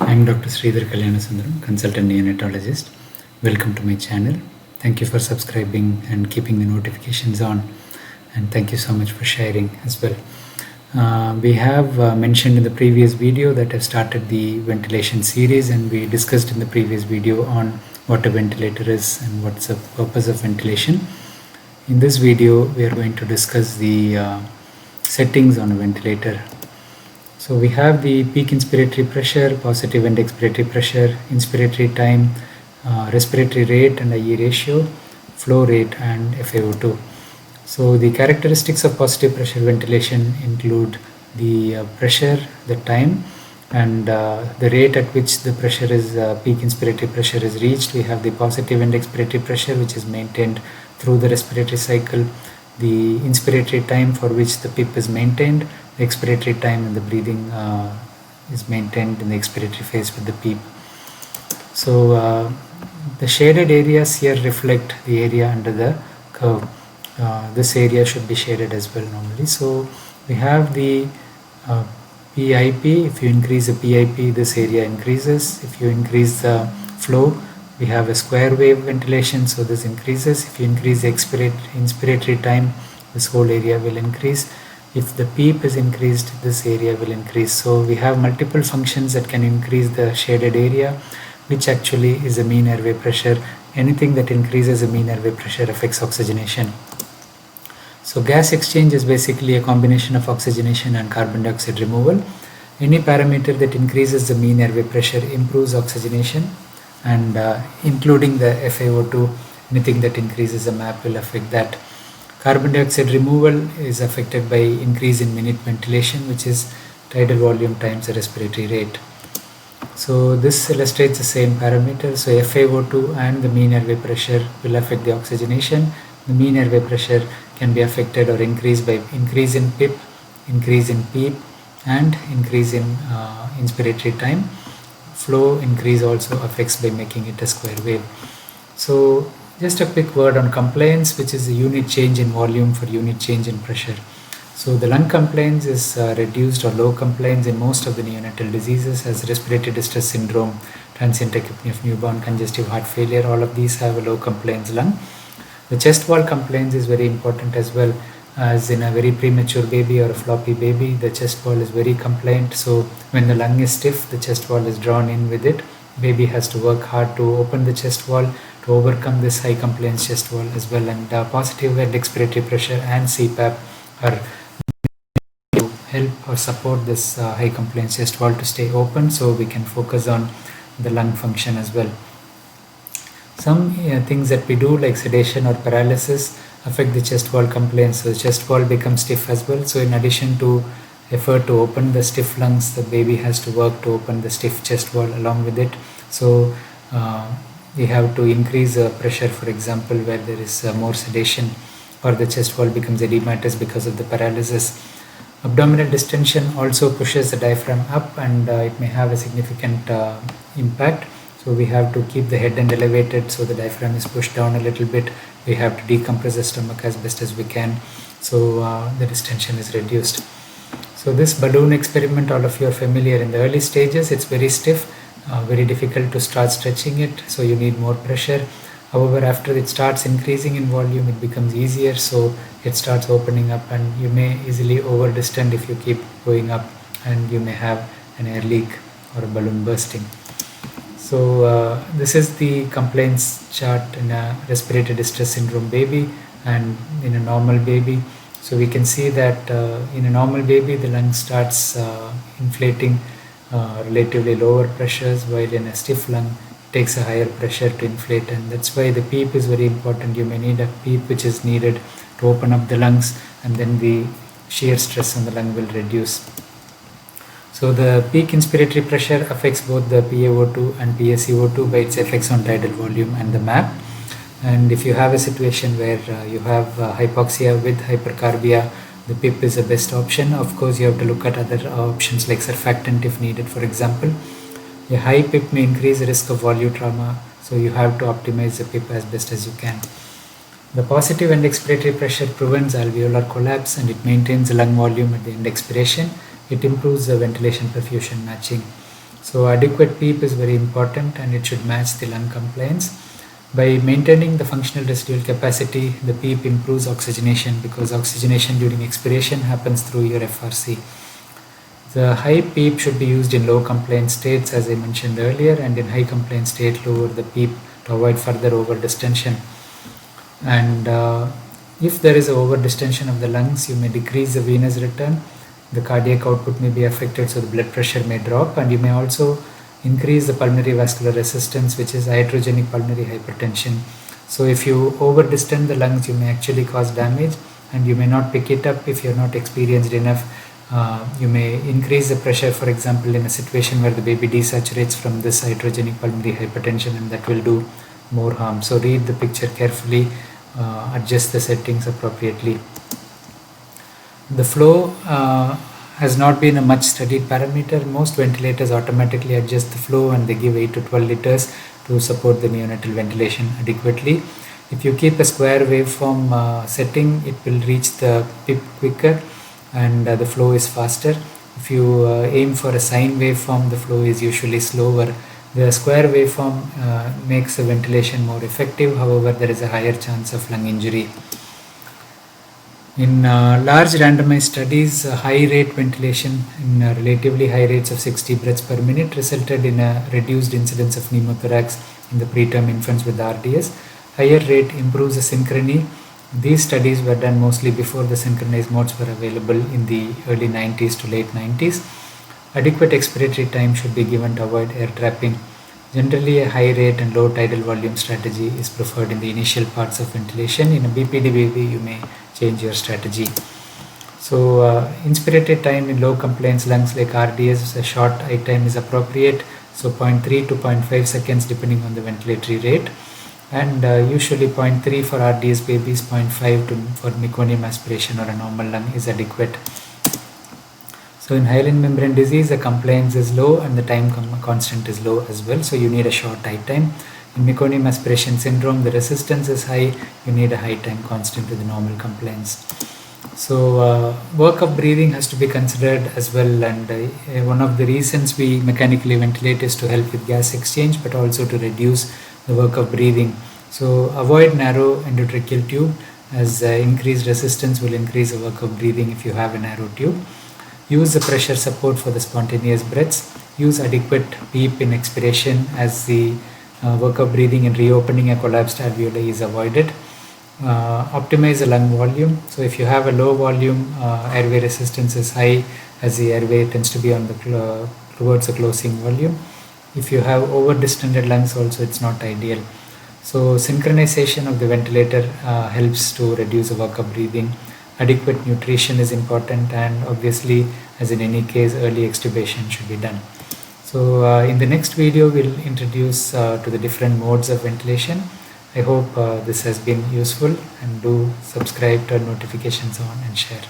I'm Dr. Sridhar Kalyanasundram, consultant neonatologist. Welcome to my channel. Thank you for subscribing and keeping the notifications on, and thank you so much for sharing as well. We have mentioned in the previous video that I've started the ventilation series, and we discussed in the previous video on what a ventilator is and what's the purpose of ventilation. In this video, we are going to discuss the settings on a ventilator. So we have the peak inspiratory pressure, positive and expiratory pressure, inspiratory time, respiratory rate and IE ratio, flow rate and FiO2. So the characteristics of positive pressure ventilation include the pressure, the time, and the rate at which the pressure is peak inspiratory pressure is reached. We have the positive and expiratory pressure, which is maintained through the respiratory cycle, the inspiratory time for which the PIP is maintained, the expiratory time and the breathing is maintained in the expiratory phase with the PEEP. So the shaded areas here reflect the area under the curve. This area should be shaded as well normally. So we have the PIP. If you increase the PIP, this area increases. If you increase the flow, we have a square wave ventilation, so this increases. If you increase the inspiratory time, this whole area will increase. If the PEEP is increased, this area will increase. So we have multiple functions that can increase the shaded area, which actually is the mean airway pressure. Anything that increases the mean airway pressure affects oxygenation. So gas exchange is basically a combination of oxygenation and carbon dioxide removal. Any parameter that increases the mean airway pressure improves oxygenation, and including the FiO2, anything that increases the MAP will affect that. Carbon dioxide removal is affected by increase in minute ventilation, which is tidal volume times the respiratory rate. So this illustrates the same parameter. So FiO2 and the mean airway pressure will affect the oxygenation. The mean airway pressure can be affected or increased by increase in PIP, increase in PEEP, and increase in inspiratory time. Flow increase also affects by making it a square wave. So just a quick word on compliance, which is the unit change in volume for unit change in pressure. So the lung compliance is reduced or low compliance in most of the neonatal diseases, as respiratory distress syndrome, transient tachypnea of newborn, congestive heart failure. All of these have a low compliance lung. The chest wall compliance is very important as well, as in a very premature baby or a floppy baby, the chest wall is very compliant. So when the lung is stiff, the chest wall is drawn in with it. Baby has to work hard to open the chest wall to overcome this high compliance chest wall as well. And positive and expiratory pressure and CPAP are to help or support this high compliance chest wall to stay open, so we can focus on the lung function as well. Some things that we do, like sedation or paralysis, affect the chest wall compliance. So the chest wall becomes stiff as well. So in addition to effort to open the stiff lungs, the baby has to work to open the stiff chest wall along with it. So we have to increase pressure, for example, where there is more sedation, or the chest wall becomes edematous because of the paralysis. Abdominal distension also pushes the diaphragm up, and it may have a significant impact. So we have to keep the head end elevated, so the diaphragm is pushed down a little bit. We have to decompress the stomach as best as we can, so the distension is reduced. So this balloon experiment, all of you are familiar. In the early stages, it's very stiff, very difficult to start stretching it, so you need more pressure. However, after it starts increasing in volume, it becomes easier, so it starts opening up, and you may easily over distend if you keep going up, and you may have an air leak or a balloon bursting. So this is the compliance chart in a respiratory distress syndrome baby and in a normal baby. So we can see that in a normal baby, the lung starts inflating relatively lower pressures, while in a stiff lung it takes a higher pressure to inflate, and that's why the PEEP is very important. You may need a PEEP which is needed to open up the lungs, and then the shear stress on the lung will reduce. So the peak inspiratory pressure affects both the PaO2 and PaCO2 by its effects on tidal volume and the MAP. And if you have a situation where you have hypoxia with hypercarbia, the PIP is the best option. Of course, you have to look at other options like surfactant if needed, for example. A high PIP may increase the risk of volute trauma, so you have to optimize the PIP as best as you can. The positive end expiratory pressure prevents alveolar collapse, and it maintains the lung volume at the end expiration. It improves the ventilation perfusion matching. So adequate PEEP is very important and it should match the lung compliance. By maintaining the functional residual capacity, the PEEP improves oxygenation because oxygenation during expiration happens through your FRC. The high PEEP should be used in low compliance states, as I mentioned earlier, and in high compliance state, lower the PEEP to avoid further overdistension. And if there is overdistension of the lungs, you may decrease the venous return, the cardiac output may be affected, so the blood pressure may drop, and you may also increase the pulmonary vascular resistance, which is iatrogenic pulmonary hypertension. So if you overdistend the lungs, you may actually cause damage, and you may not pick it up if you're not experienced enough. You may increase the pressure, for example, in a situation where the baby desaturates from this iatrogenic pulmonary hypertension, and that will do more harm. So read the picture carefully, adjust the settings appropriately. The flow has not been a much studied parameter. Most ventilators automatically adjust the flow and they give 8 to 12 liters to support the neonatal ventilation adequately. If you keep a square waveform setting, it will reach the PIP quicker and the flow is faster. If you aim for a sine waveform, the flow is usually slower. The square waveform makes the ventilation more effective, however there is a higher chance of lung injury. In large randomized studies, high rate ventilation in relatively high rates of 60 breaths per minute resulted in a reduced incidence of pneumothorax in the preterm infants with RDS. Higher rate improves the synchrony. These studies were done mostly before the synchronized modes were available in the early 90s to late 90s. Adequate expiratory time should be given to avoid air trapping. Generally, a high rate and low tidal volume strategy is preferred in the initial parts of ventilation. In a BPD baby, you may change your strategy. So, inspiratory time in low compliance lungs like RDS, a short I time is appropriate. So, 0.3 to 0.5 seconds depending on the ventilatory rate. And usually 0.3 for RDS babies, 0.5 for meconium aspiration or a normal lung is adequate. So in hyaline membrane disease, the compliance is low and the time constant is low as well. So you need a short high time. In meconium aspiration syndrome, the resistance is high. You need a high time constant with normal compliance. So work of breathing has to be considered as well. And one of the reasons we mechanically ventilate is to help with gas exchange, but also to reduce the work of breathing. So avoid narrow endotracheal tube, as increased resistance will increase the work of breathing if you have a narrow tube. Use the pressure support for the spontaneous breaths. Use adequate PEEP in expiration, as the work of breathing and reopening a collapsed alveoli is avoided. Optimize the lung volume. So if you have a low volume, airway resistance is high, as the airway tends to be on the towards the closing volume. If you have over distended lungs also, it's not ideal. So synchronization of the ventilator helps to reduce the work of breathing. Adequate nutrition is important, and obviously, as in any case, early extubation should be done. So in the next video, we'll introduce to the different modes of ventilation. I hope this has been useful, and do subscribe, turn notifications on and share.